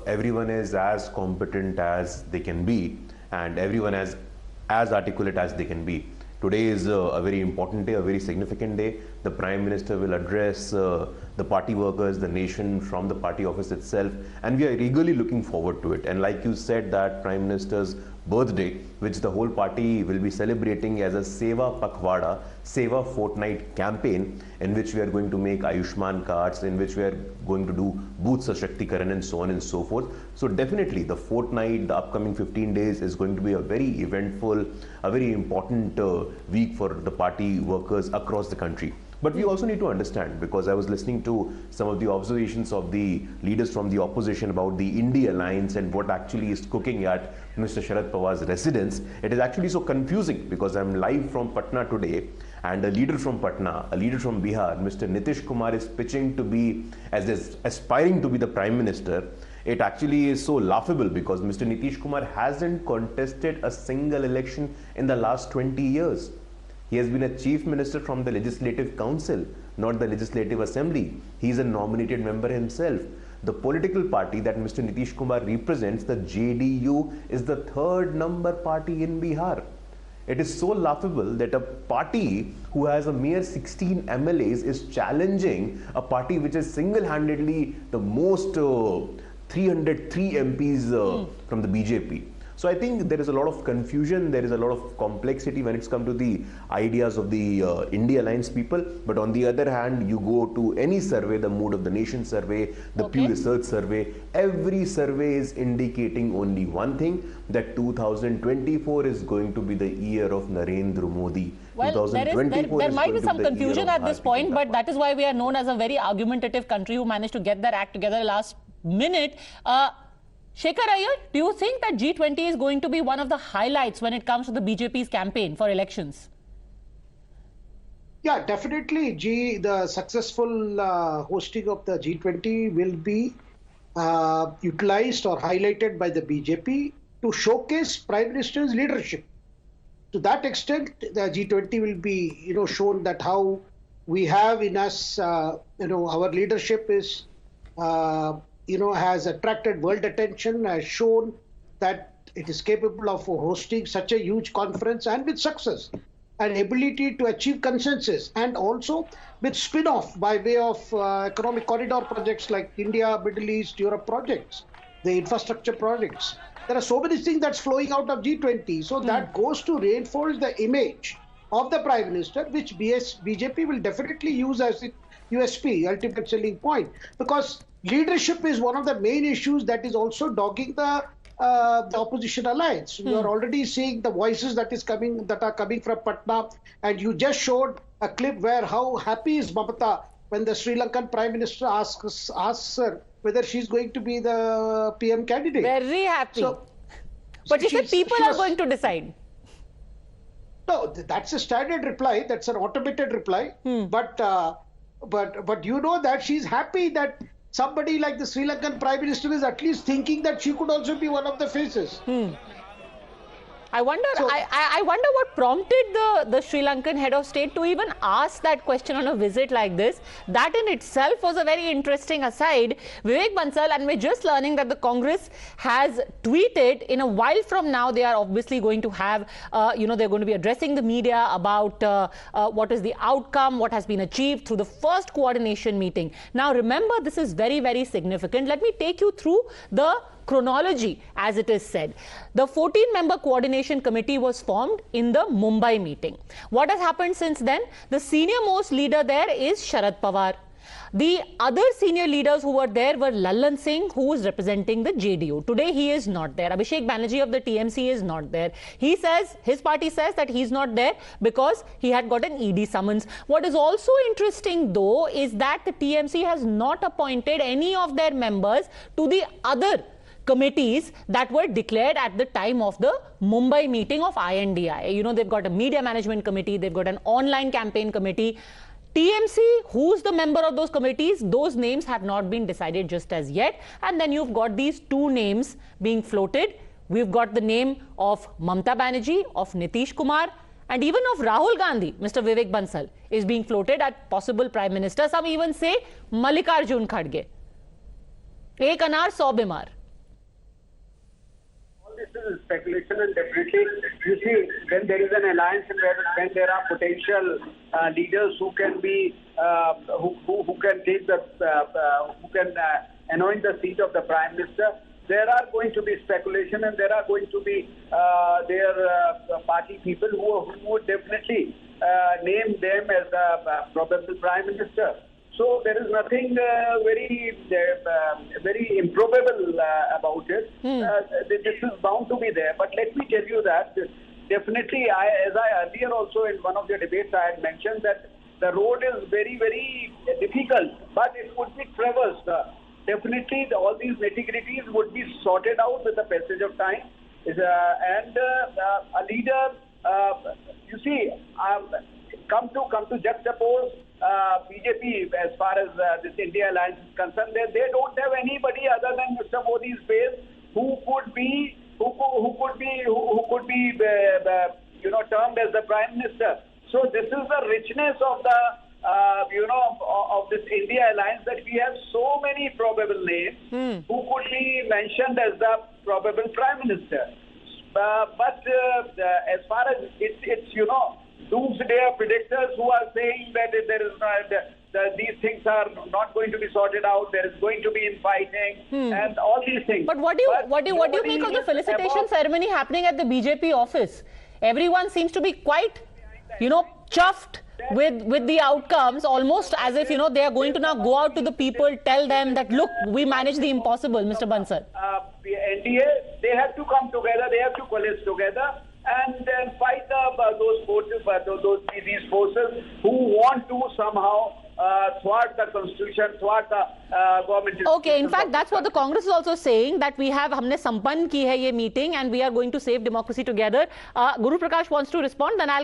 everyone is as competent as they can be, and everyone as articulate as they can be. Today is a very important day, a very significant day. The Prime Minister will address the party workers, the nation from the party office itself, and we are eagerly looking forward to it. And like you said, that Prime Minister's birthday, which the whole party will be celebrating as a Seva Pakhwada, Seva Fortnight campaign, in which we are going to make Ayushman cards, in which we are going to do Booth Sashakti-karan and so on and so forth. So definitely the fortnight, the upcoming 15 days is going to be a very eventful, a very important week for the party workers across the country. But we also need to understand, because I was listening to some of the observations of the leaders from the opposition about the I.N.D.I.A alliance and what actually is cooking at Mr. Sharad Pawar's residence. It is actually so confusing, because I'm live from Patna today, and a leader from Patna, a leader from Bihar, Mr. Nitish Kumar, is pitching to be, aspiring to be the Prime Minister. It actually is so laughable, because Mr. Nitish Kumar hasn't contested a single election in the last 20 years. He has been a chief minister from the Legislative Council, not the Legislative Assembly. He is a nominated member himself. The political party that Mr. Nitish Kumar represents, the JDU, is the third number party in Bihar. It is so laughable that a party who has a mere 16 MLAs is challenging a party which is single-handedly the most 303 MPs from the BJP. So I think there is a lot of confusion, there is a lot of complexity when it's come to the ideas of the I.N.D.I.A alliance people. But on the other hand, you go to any survey, the Mood of the Nation survey, the Pew Research survey, every survey is indicating only one thing, that 2024 is going to be the year of Narendra Modi. Well, there might be some confusion at this point, but that is why we are known as a very argumentative country who managed to get their act together last minute. Shekhar Iyer, do you think that G20 is going to be one of the highlights when it comes to the BJP's campaign for elections? Yeah, definitely. The successful hosting of the G20 will be utilized or highlighted by the BJP to showcase Prime Minister's leadership. To that extent, the G20 will be, shown that how we have in us, our leadership is has attracted world attention, has shown that it is capable of hosting such a huge conference, and with success and ability to achieve consensus, and also with spin-off by way of economic corridor projects like India, Middle East, Europe projects, the infrastructure projects. There are so many things that's flowing out of G20. So that goes to reinforce the image of the Prime Minister, which BJP will definitely use as its USP, ultimate selling point, because leadership is one of the main issues that is also dogging the opposition alliance. We are already seeing the voices that are coming from Patna, and you just showed a clip where how happy is Mamata when the Sri Lankan Prime Minister asks her whether she's going to be the PM candidate. Very happy. But you said people are going to decide. No, that's a standard reply. That's an automated reply. But you know that she's happy that somebody like the Sri Lankan Prime Minister is at least thinking that she could also be one of the faces. I wonder. I wonder what prompted the Sri Lankan head of state to even ask that question on a visit like this. That in itself was a very interesting aside. Vivek Bansal, and we're just learning that the Congress has tweeted in a while from now. They are obviously going to have, they're going to be addressing the media about what is the outcome, what has been achieved through the first coordination meeting. Now, remember, this is very, very significant. Let me take you through the chronology, as it is said. The 14-member coordination committee was formed in the Mumbai meeting. What has happened since then? The senior-most leader there is Sharad Pawar. The other senior leaders who were there were Lallan Singh, who is representing the JDU. Today, he is not there. Abhishek Banerjee of the TMC is not there. His party says that he's not there because he had got an ED summons. What is also interesting, though, is that the TMC has not appointed any of their members to the other committees that were declared at the time of the Mumbai meeting of I.N.D.I.A. They've got a media management committee, they've got an online campaign committee. TMC, who's the member of those committees, those names have not been decided just as yet. And then you've got these two names being floated. We've got the name of Mamata Banerjee, of Nitish Kumar, and even of Rahul Gandhi. Mr. Vivek Bansal is being floated at possible Prime Minister. Some even say Mallikarjun Kharge. Ek anar, 100 bimar. this is speculation, and definitely, you see, when there is an alliance and when there are potential leaders who can be, who can take the, who can anoint the seat of the Prime Minister, there are going to be speculation, and there are going to be their party people who would definitely name them as the probable Prime Minister. So there is nothing very improbable about it. This is bound to be there. But let me tell you that definitely, as I earlier also in one of the debates I had mentioned that the road is very, very difficult, but it would be traversed. Definitely, all these nitty-gritties would be sorted out with the passage of time. And a leader, you see, come to juxtapose BJP as far as this India alliance is concerned. They don't have anybody other than Mr. Modi's base who could be termed as the Prime Minister. So this is the richness of the of this India alliance, that we have so many probable names who could be mentioned as the probable Prime Minister. But as far as it's doomsday predictors who are saying that there is these things are not going to be sorted out, there is going to be infighting and all these things. But what do you make of the felicitation ceremony happening at the BJP office? Everyone seems to be quite, chuffed with the outcomes, almost as if, they are going to now go out to the people, tell them that, look, we managed the impossible, Mr. Bansal. The N.D.A, they have to come together, they have to coalesce together and then fight those forces, these forces who want to somehow thwart the constitution, thwart the government. Okay, in fact, that's what the Congress is also saying, that हमने संपन्न की है ये meeting and we are going to save democracy together. Guru Prakash wants to respond, then I'll